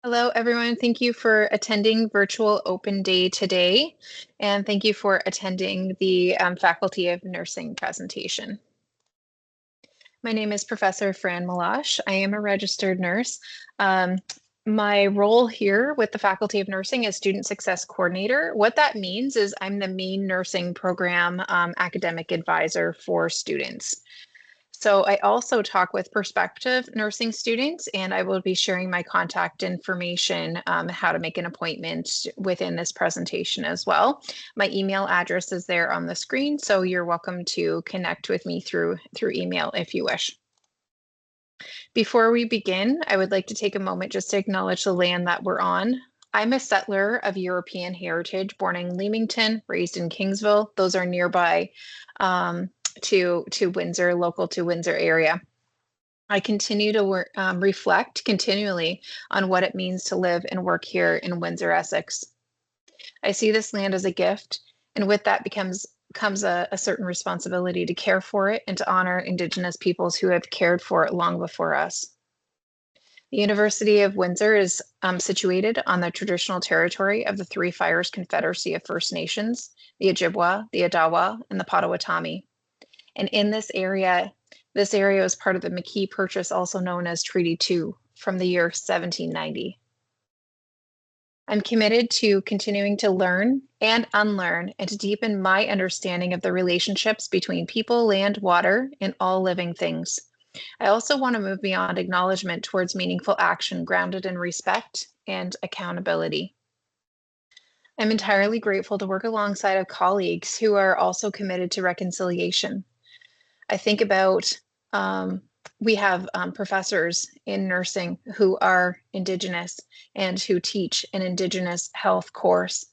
Hello, everyone. Thank you for attending Virtual Open Day today, and thank you for attending the Faculty of Nursing presentation. My name is Professor Fran Malash. I am a registered nurse. My role here with the Faculty of Nursing is Student Success Coordinator. What that means is I'm the main nursing program academic advisor for students. So I also talk with prospective nursing students, and I will be sharing my contact information, how to make an appointment within this presentation as well. My email address is there on the screen, so you're welcome to connect with me through email if you wish. Before we begin, I would like to take a moment just to acknowledge the land that we're on. I'm a settler of European heritage, born in Leamington, raised in Kingsville. Those are nearby to Windsor, local to Windsor area. I continue to reflect continually on what it means to live and work here in Windsor, Essex. I see this land as a gift, and with that comes a certain responsibility to care for it and to honor Indigenous peoples who have cared for it long before us. The University of Windsor is situated on the traditional territory of the Three Fires Confederacy of First Nations, the Ojibwa, the Odawa, and the Potawatomi. And in this area was part of the McKee Purchase, also known as Treaty 2, from the year 1790. I'm committed to continuing to learn and unlearn and to deepen my understanding of the relationships between people, land, water, and all living things. I also want to move beyond acknowledgement towards meaningful action grounded in respect and accountability. I'm entirely grateful to work alongside of colleagues who are also committed to reconciliation. I think about we have professors in nursing who are Indigenous and who teach an Indigenous health course.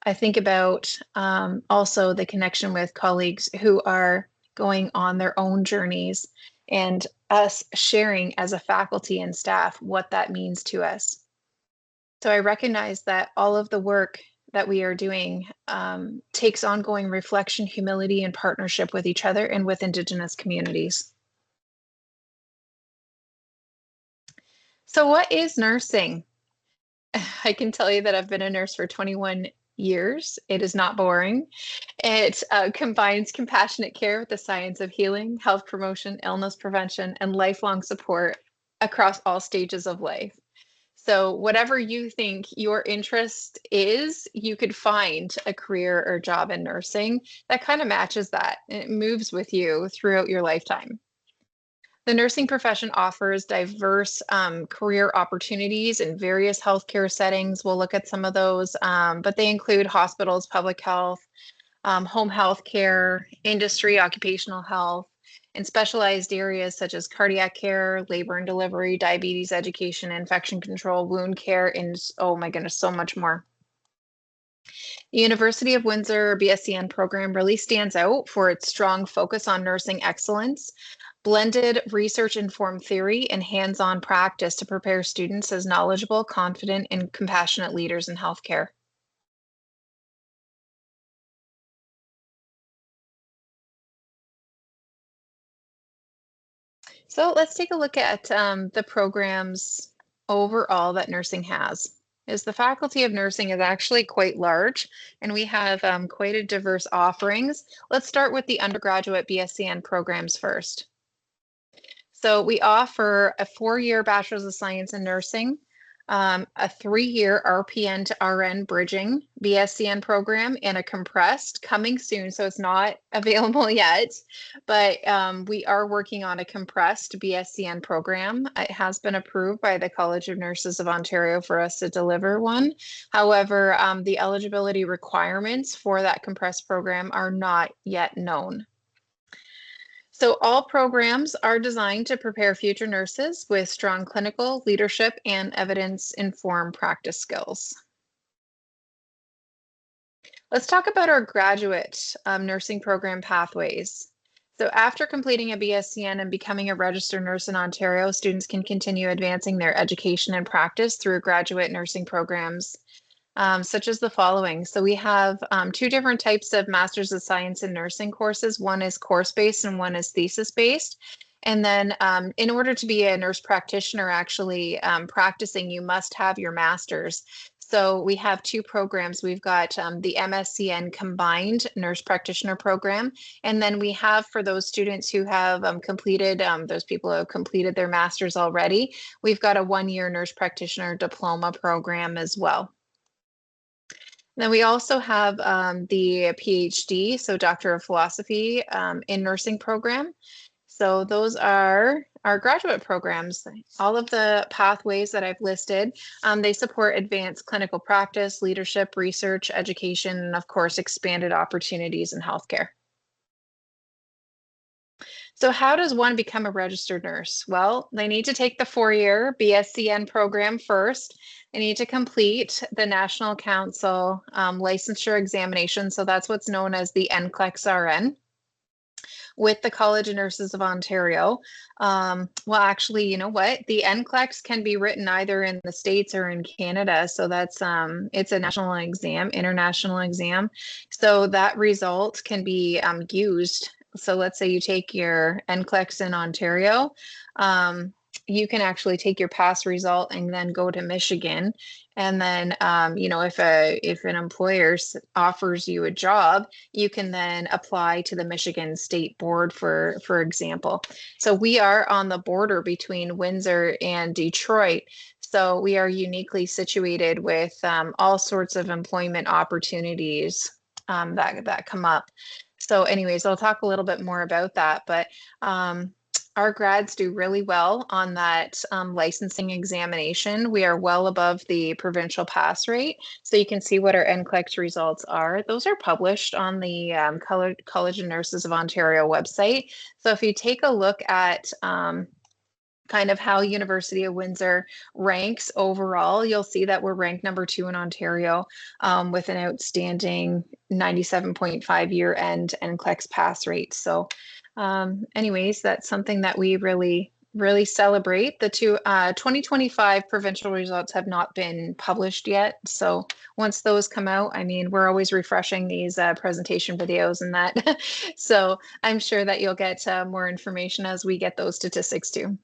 I think about also the connection with colleagues who are going on their own journeys and us sharing as a faculty and staff what that means to us. So I recognize that all of the work that we are doing takes ongoing reflection, humility, and partnership with each other and with Indigenous communities. So what is nursing? I can tell you that I've been a nurse for 21 years. It is not boring. It combines compassionate care with the science of healing, health promotion, illness prevention, and lifelong support across all stages of life. So whatever you think your interest is, you could find a career or job in nursing that kind of matches that. And it moves with you throughout your lifetime. The nursing profession offers diverse career opportunities in various healthcare settings. We'll look at some of those, but they include hospitals, public health, home health care, industry, occupational health, and specialized areas such as cardiac care, labor and delivery, diabetes education, infection control, wound care, and oh my goodness, so much more. The University of Windsor BScN program really stands out for its strong focus on nursing excellence, blended research-informed theory, and hands-on practice to prepare students as knowledgeable, confident, and compassionate leaders in healthcare. So let's take a look at the programs overall that nursing has. The Faculty of Nursing is actually quite large, and we have quite a diverse offerings. Let's start with the undergraduate BScN programs first. So we offer a 4-year Bachelor of Science in Nursing, a 3-year RPN to RN bridging BScN program, and a compressed coming soon. So it's not available yet, but we are working on a compressed BScN program. It has been approved by the College of Nurses of Ontario for us to deliver one. However, the eligibility requirements for that compressed program are not yet known. So all programs are designed to prepare future nurses with strong clinical, leadership, and evidence-informed practice skills. Let's talk about our graduate nursing program pathways. So after completing a BScN and becoming a registered nurse in Ontario, students can continue advancing their education and practice through graduate nursing programs. Such as the following. So we have 2 different types of Masters of Science in Nursing courses. One is course-based and one is thesis-based. And then in order to be a nurse practitioner actually practicing, you must have your master's. So we have two programs. We've got the MSCN Combined Nurse Practitioner Program. And then we have for those students who have completed, those people who have completed their master's already, we've got a one-year nurse practitioner diploma program as well. Then we also have the PhD, so Doctor of Philosophy in Nursing program. So those are our graduate programs. All of the pathways that I've listed, they support advanced clinical practice, leadership, research, education, and of course, expanded opportunities in healthcare. So how does one become a registered nurse? Well, they need to take the four-year BScN program first. They need to complete the National Council licensure examination. So that's what's known as the NCLEX RN with the College of Nurses of Ontario. Well, actually, you know what? The NCLEX can be written either in the States or in Canada. So that's it's a national exam, international exam. So that result can be used. So let's say you take your NCLEX in Ontario. You can actually take your pass result and then go to Michigan. And then, you know, if an employer offers you a job, you can then apply to the Michigan State Board, for example. So we are on the border between Windsor and Detroit. So we are uniquely situated with all sorts of employment opportunities that come up. So anyways, I'll talk a little bit more about that, but our grads do really well on that licensing examination. We are well above the provincial pass rate. So you can see what our NCLEX results are. Those are published on the College of Nurses of Ontario website. So if you take a look at kind of how University of Windsor ranks overall, you'll see that we're ranked number 2 in Ontario with an outstanding 97.5 year-end NCLEX pass rate. So anyways, that's something that we really celebrate. The 2025 provincial results have not been published yet. So once those come out, I mean, we're always refreshing these presentation videos and that. So I'm sure that you'll get more information as we get those statistics too.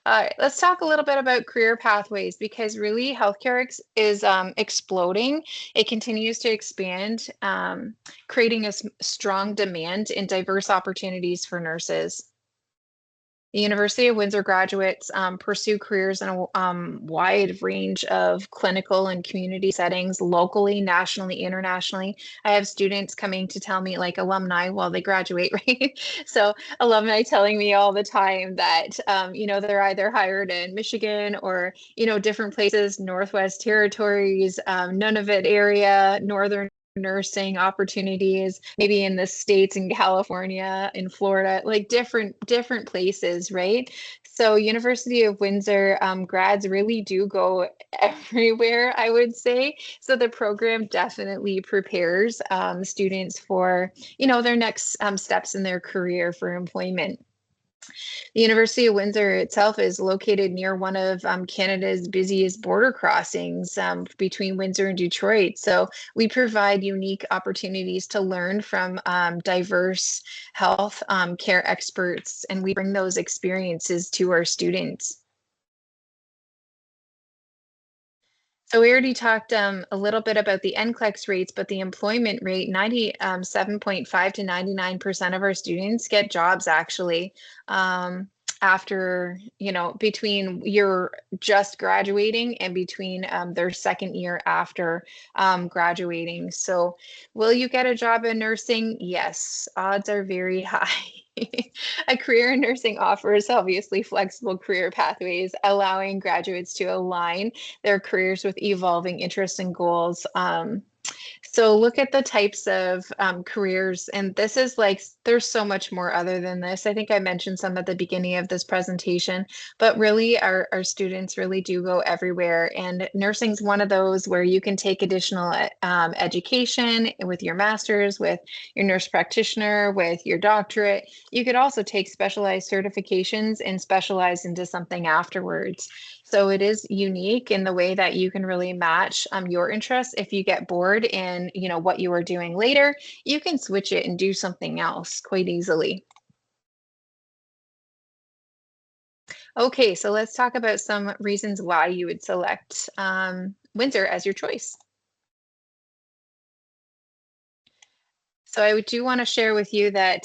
All right, let's talk a little bit about career pathways because really healthcare is exploding. It continues to expand, creating a strong demand and diverse opportunities for nurses. The University of Windsor graduates pursue careers in a wide range of clinical and community settings, locally, nationally, internationally. I have students coming to tell me, like alumni, while they graduate, right? So alumni telling me all the time that, you know, they're either hired in Michigan or, you know, different places, Northwest Territories, Nunavut area, Northern nursing opportunities, maybe in the States, in California, in Florida, like different places, right? So University of Windsor grads really do go everywhere, I would say. So the program definitely prepares students for, you know, their next steps in their career for employment. The University of Windsor itself is located near one of Canada's busiest border crossings between Windsor and Detroit. So we provide unique opportunities to learn from diverse health care experts, and we bring those experiences to our students. So we already talked a little bit about the NCLEX rates, but the employment rate, 97.5 to 99% of our students get jobs actually after, you know, between you're just graduating and between their second year after graduating. So will you get a job in nursing? Yes, odds are very high. A career in nursing offers obviously flexible career pathways, allowing graduates to align their careers with evolving interests and goals. So look at the types of careers, and this is like, there's so much more other than this. I think I mentioned some at the beginning of this presentation, but really our students really do go everywhere. And nursing is one of those where you can take additional education with your master's, with your nurse practitioner, with your doctorate. You could also take specialized certifications and specialize into something afterwards. So it is unique in the way that you can really match your interests. If you get bored in, you know, what you are doing later, you can switch it and do something else quite easily. Okay, so let's talk about some reasons why you would select Windsor as your choice. So I do want to share with you that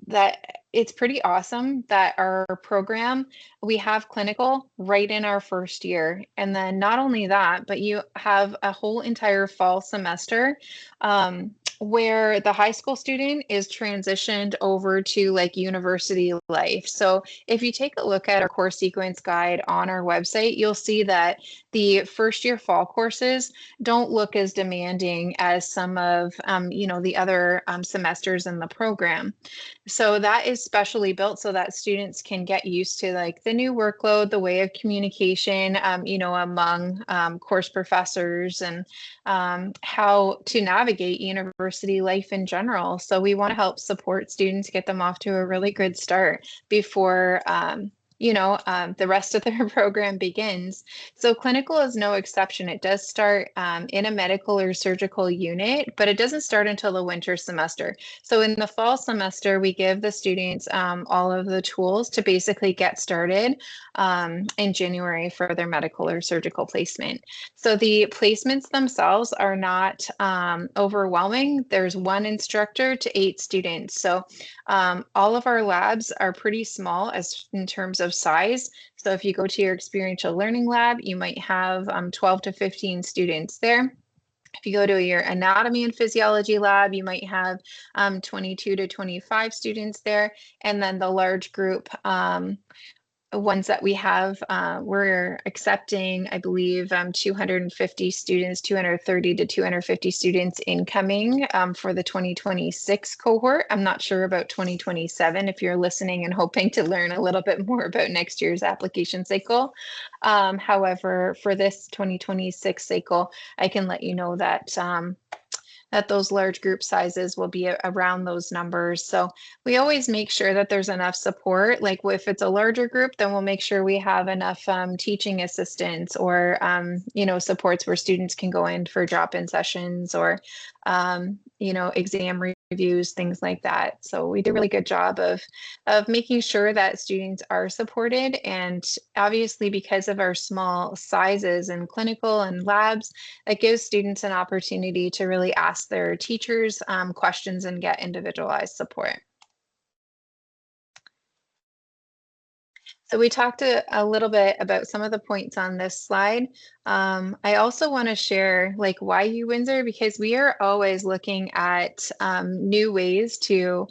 that it's pretty awesome that our program, we have clinical right in our first year. And then not only that, but you have a whole entire fall semester where the high school student is transitioned over to like university life. So if you take a look at our course sequence guide on our website, you'll see that the first year fall courses don't look as demanding as some of the other semesters in the program. So that is specially built so that students can get used to like the new workload, the way of communication, among course professors and how to navigate university life in general. So we want to help support students, get them off to a really good start before the rest of their program begins. So clinical is no exception. It does start in a medical or surgical unit, but it doesn't start until the winter semester. So in the fall semester, we give the students all of the tools to basically get started in January for their medical or surgical placement. So the placements themselves are not overwhelming. There's one instructor to 8 students. So all of our labs are pretty small as in terms of size. So if you go to your experiential learning lab, you might have 12 to 15 students there. If you go to your anatomy and physiology lab, you might have 22 to 25 students there. And then the large group ones that we have, we're accepting, I believe, 250 students, 230 to 250 students incoming for the 2026 cohort. I'm not sure about 2027 if you're listening and hoping to learn a little bit more about next year's application cycle. However, for this 2026 cycle, I can let you know that those large group sizes will be around those numbers. So we always make sure that there's enough support. Like if it's a larger group, then we'll make sure we have enough teaching assistants or, supports where students can go in for drop-in sessions or, exam reviews, things like that. So we do a really good job of making sure that students are supported. And obviously, because of our small sizes and clinical and labs, it gives students an opportunity to really ask their teachers questions and get individualized support. So we talked a little bit about some of the points on this slide. I also want to share like why UWindsor, because we are always looking at new ways to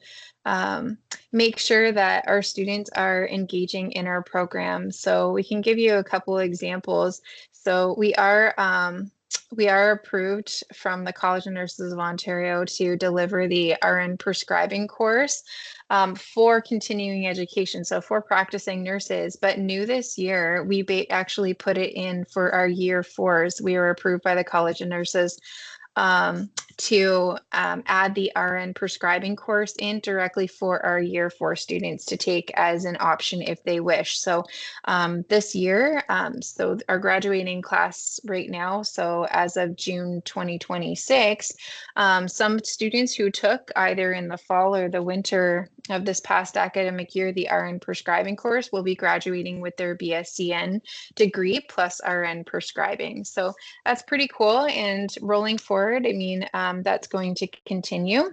make sure that our students are engaging in our program. So we can give you a couple examples. So we are approved from the College of Nurses of Ontario to deliver the RN prescribing course for continuing education, so for practicing nurses. But new this year, we actually put it in for our year fours. We were approved by the College of Nurses to add the RN prescribing course in directly for our year four students to take as an option if they wish. So this year, so our graduating class right now, so as of June 2026, some students who took either in the fall or the winter of this past academic year, the RN prescribing course will be graduating with their BScN degree plus RN prescribing. So that's pretty cool. And rolling forward, I mean, that's going to continue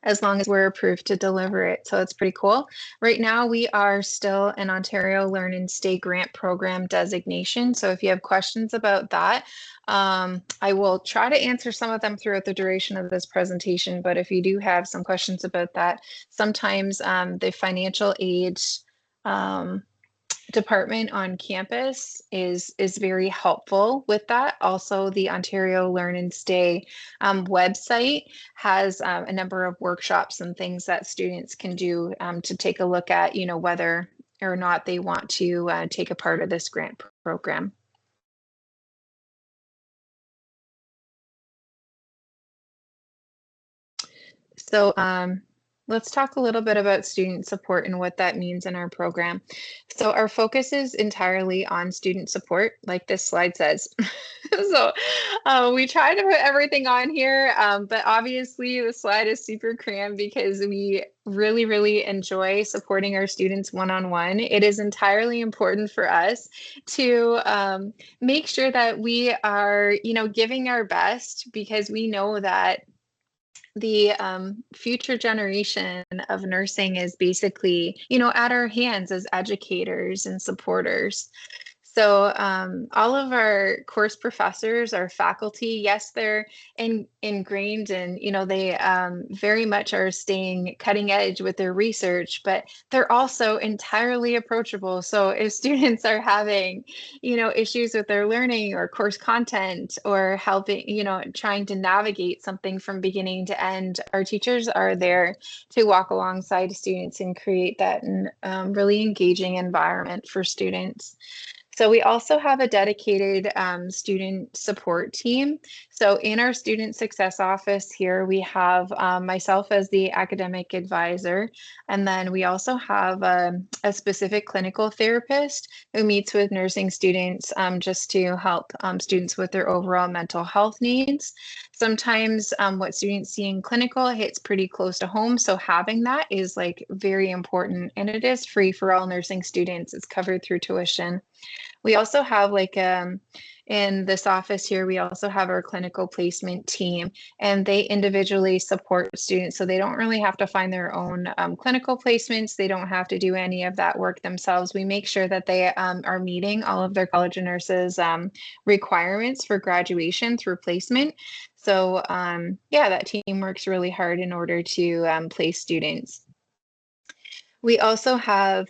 as long as we're approved to deliver it. So it's pretty cool. Right now, we are still an Ontario Learn and Stay Grant Program designation. So if you have questions about that, I will try to answer some of them throughout the duration of this presentation. But if you do have some questions about that, sometimes the financial aid department on campus is very helpful with that. Also, the Ontario Learn and Stay website has a number of workshops and things that students can do to take a look at, whether or not they want to take a part of this grant program. So Let's talk a little bit about student support and what that means in our program. So our focus is entirely on student support, like this slide says. So we try to put everything on here, but obviously the slide is super crammed because we really, really enjoy supporting our students one-on-one. It is entirely important for us to make sure that we are, giving our best because we know that the future generation of nursing is basically, at our hands as educators and supporters. So all of our course professors, our faculty, yes, they're ingrained and, they very much are staying cutting edge with their research, but they're also entirely approachable. So if students are having, issues with their learning or course content or helping, trying to navigate something from beginning to end, our teachers are there to walk alongside students and create that really engaging environment for students. So we also have a dedicated student support team. So in our student success office here, we have myself as the academic advisor, and then we also have a specific clinical therapist who meets with nursing students just to help students with their overall mental health needs. Sometimes what students see in clinical hits pretty close to home, so having that is like very important, and it is free for all nursing students. It's covered through tuition. We also have in this office here, we also have our clinical placement team, and they individually support students. So they don't really have to find their own clinical placements. They don't have to do any of that work themselves. We make sure that they are meeting all of their College of Nurses requirements for graduation through placement. So yeah, that team works really hard in order to place students. We also have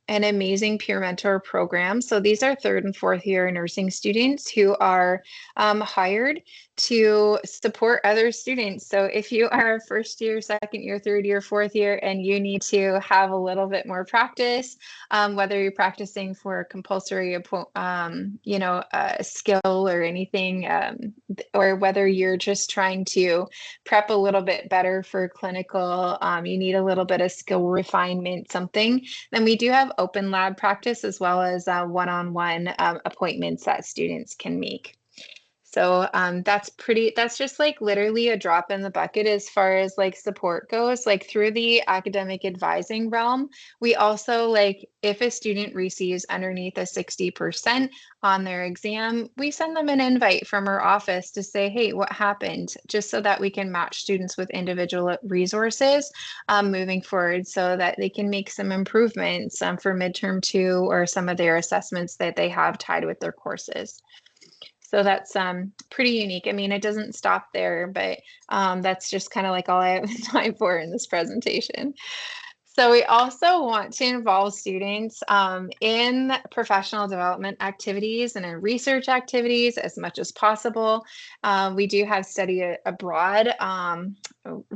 an amazing peer mentor program. So these are third and fourth year nursing students who are hired to support other students. So if you are first year, second year, third year, fourth year, and you need to have a little bit more practice, whether you're practicing for a compulsory, skill or anything, or whether you're just trying to prep a little bit better for clinical, you need a little bit of skill refinement, something, then we do have open lab practice as well as one-on-one appointments that students can make. So that's just like literally a drop in the bucket as far as like support goes. Like through the academic advising realm, we also like if a student receives underneath a 60% on their exam, we send them an invite from our office to say, hey, what happened? Just so that we can match students with individual resources moving forward so that they can make some improvements for midterm 2 or some of their assessments that they have tied with their courses. So that's pretty unique. I mean, it doesn't stop there, but that's just kind of like all I have time for in this presentation. So we also want to involve students in professional development activities and in research activities as much as possible. We do have study abroad.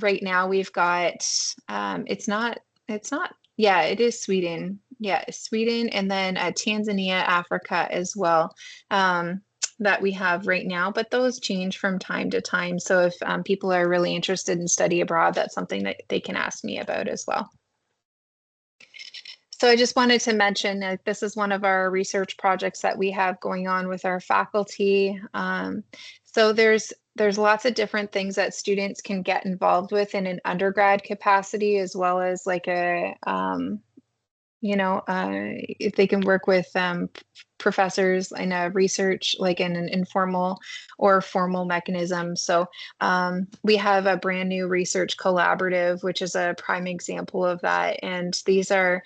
Right now we've got, yeah, it is Sweden. Yeah, Sweden, and then Tanzania, Africa as well. That we have right now, but those change from time to time. So if people are really interested in study abroad, that's something that they can ask me about as well. So I just wanted to mention that this is one of our research projects that we have going on with our faculty. So there's lots of different things that students can get involved with in an undergrad capacity, as well as like a if they can work with professors in a research, like in an informal or formal mechanism. So we have a brand new research collaborative, which is a prime example of that. And these are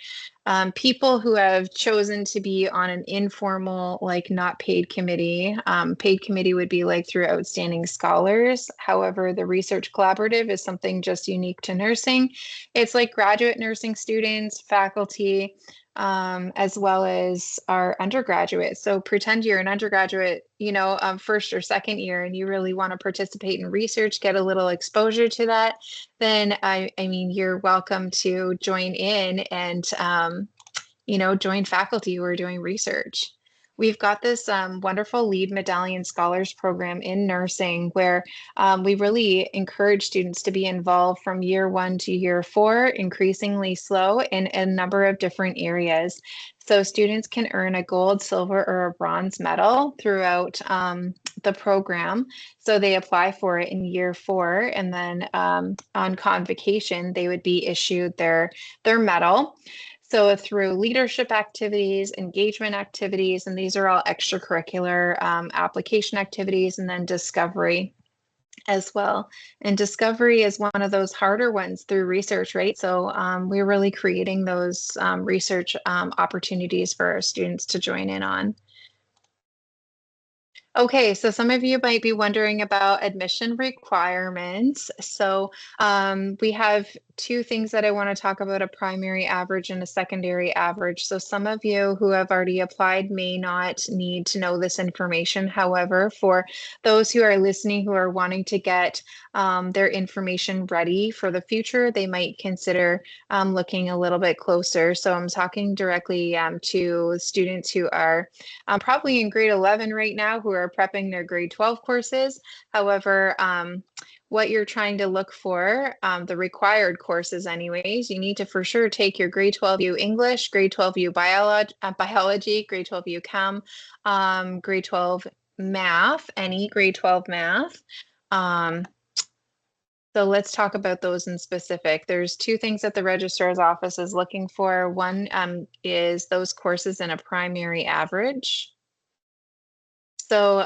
people who have chosen to be on an informal, like not paid committee. Paid committee would be like through outstanding scholars. However, the research collaborative is something just unique to nursing. It's like graduate nursing students, faculty, as well as our undergraduates. So pretend you're an undergraduate, first or second year, and you really want to participate in research, get a little exposure to that, then I mean, you're welcome to join in and, join faculty who are doing research. We've got this wonderful Lead Medallion Scholars Program in nursing where we really encourage students to be involved from year 1 to year 4, increasingly slow in a number of different areas. So students can earn a gold, silver, or a bronze medal throughout the program. So they apply for it in year 4, and then on convocation, they would be issued their medal. So through leadership activities, engagement activities, and these are all extracurricular application activities, and then discovery as well. And discovery is one of those harder ones through research, right? So we're really creating those research opportunities for our students to join in on. Okay, so some of you might be wondering about admission requirements. So we have two things that I want to talk about, a primary average and a secondary average. So some of you who have already applied may not need to know this information. However, for those who are listening who are wanting to get their information ready for the future, they might consider looking a little bit closer. So I'm talking directly to students who are probably in grade 11 right now who are prepping their grade 12 courses. However, what you're trying to look for, the required courses anyways, you need to for sure take your grade 12U English, grade 12U biology, grade 12U Chem, grade 12 math, any grade 12 math. So let's talk about those in specific. There's two things that the registrar's office is looking for. One is those courses in a primary average. So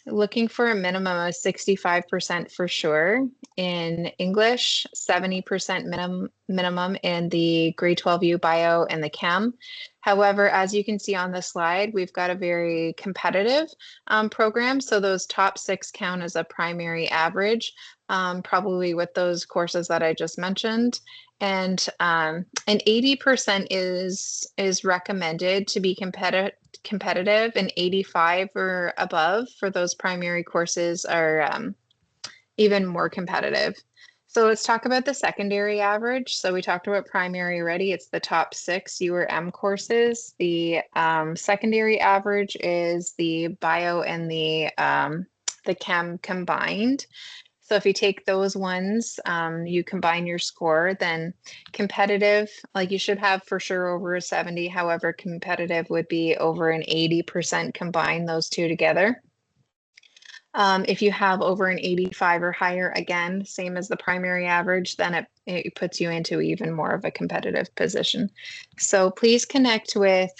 looking for a minimum of 65% for sure in English, 70% minimum in the grade 12U bio and the chem. However, as you can see on the slide, we've got a very competitive program. So those top 6 count as a primary average, probably with those courses that I just mentioned. And 80% is recommended to be competitive, and 85 or above for those primary courses are even more competitive. So let's talk about the secondary average. So we talked about primary already. It's the top 6 U or M courses. The secondary average is the bio and the chem combined. So if you take those ones, you combine your score, then competitive, like you should have for sure over a 70. However, competitive would be over an 80% combine those two together. If you have over an 85 or higher, again, same as the primary average, then it puts you into even more of a competitive position. So please connect with,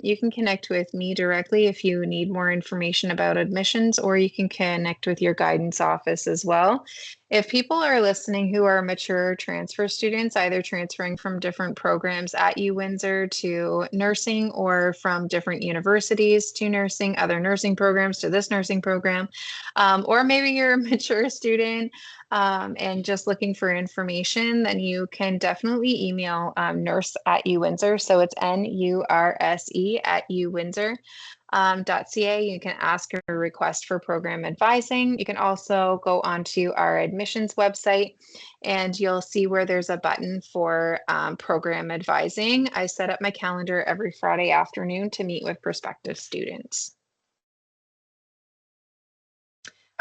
you can connect with me directly if you need more information about admissions, or you can connect with your guidance office as well. If people are listening who are mature transfer students, either transferring from different programs at UWindsor to nursing, or from different universities to nursing, other nursing programs to this nursing program, or maybe you're a mature student and just looking for information, then you can definitely email nurse@UWindsor. So it's NURSE@UWindsor.ca. You can ask a request for program advising. You can also go onto our admissions website and you'll see where there's a button for program advising. I set up my calendar every Friday afternoon to meet with prospective students.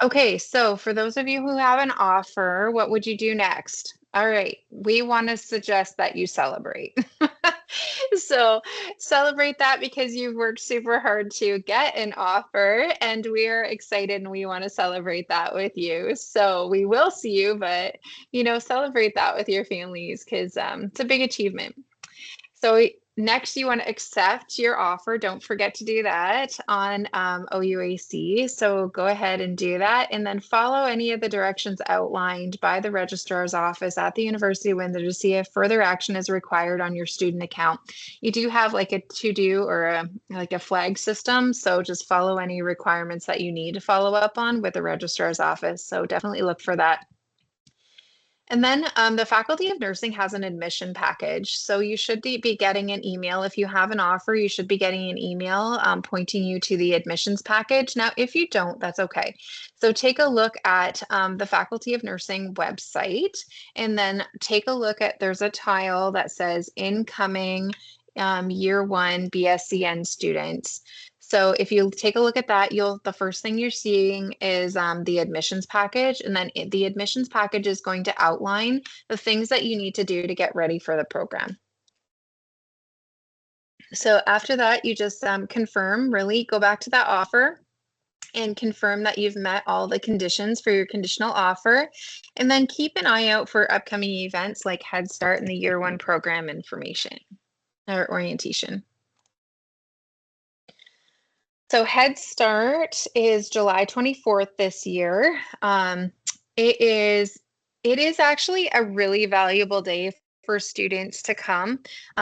Okay, so for those of you who have an offer, what would you do next? All right, we want to suggest that you celebrate. So celebrate that because you've worked super hard to get an offer, and we are excited and we want to celebrate that with you. So we will see you, but celebrate that with your families because it's a big achievement. So next, you want to accept your offer. Don't forget to do that on OUAC. So go ahead and do that, and then follow any of the directions outlined by the registrar's office at the University of Windsor to see if further action is required on your student account. You do have like a to-do or a flag system, so just follow any requirements that you need to follow up on with the registrar's office. So definitely look for that. And then the Faculty of Nursing has an admission package. So you should be getting an email. If you have an offer, you should be getting an email pointing you to the admissions package. Now, if you don't, that's okay. So take a look at the Faculty of Nursing website, and then take a look at, there's a tile that says incoming year 1 BScN students. So if you take a look at that, the first thing you're seeing is the admissions package, and then the admissions package is going to outline the things that you need to do to get ready for the program. So after that, you just confirm, really go back to that offer and confirm that you've met all the conditions for your conditional offer. And then keep an eye out for upcoming events like Head Start and the Year One program information or orientation. So Head Start is July 24th this year. It is actually a really valuable day for students to come,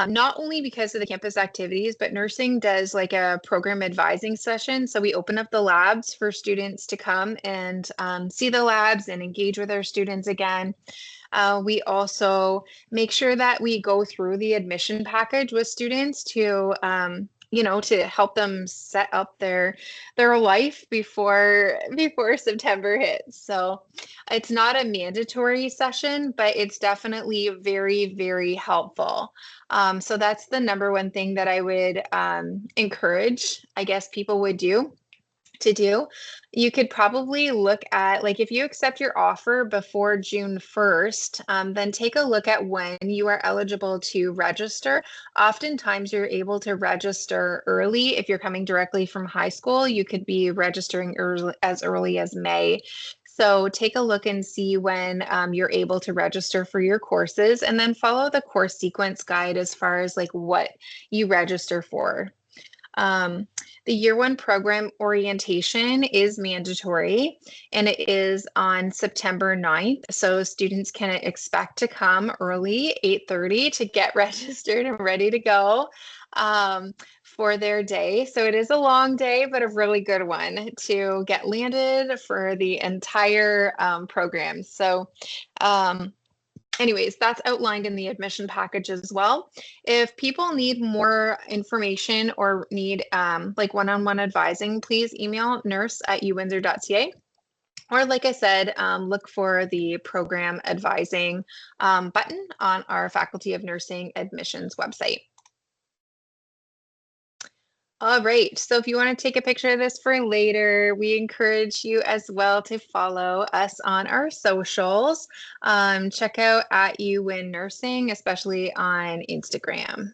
not only because of the campus activities, but nursing does like a program advising session. So we open up the labs for students to come and see the labs and engage with our students again. We also make sure that we go through the admission package with students to to help them set up their life before September hits. So it's not a mandatory session, but it's definitely very, very helpful. So that's the number one thing that I would encourage, I guess, people would do. You could probably look at, like, if you accept your offer before June 1st, then take a look at when you are eligible to register. Oftentimes you're able to register early. If you're coming directly from high school, you could be registering as early as May. So take a look and see when you're able to register for your courses, and then follow the course sequence guide as far as like what you register for. The Year One program orientation is mandatory, and it is on September 9th. So students can expect to come early, 8:30, to get registered and ready to go for their day. So it is a long day, but a really good one to get landed for the entire program. So anyways, that's outlined in the admission package as well. If people need more information or need like one-on-one advising, please email nurse@uwindsor.ca. Or like I said, look for the program advising button on our Faculty of Nursing admissions website. All right, so if you want to take a picture of this for later, we encourage you as well to follow us on our socials. Check out @UWin Nursing, especially on Instagram.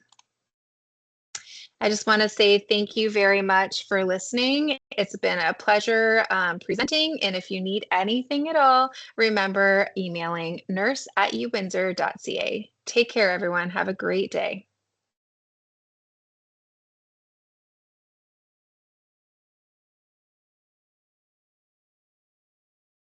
I just want to say thank you very much for listening. It's been a pleasure presenting, and if you need anything at all, remember emailing nurse@uwindsor.ca. Take care, everyone. Have a great day.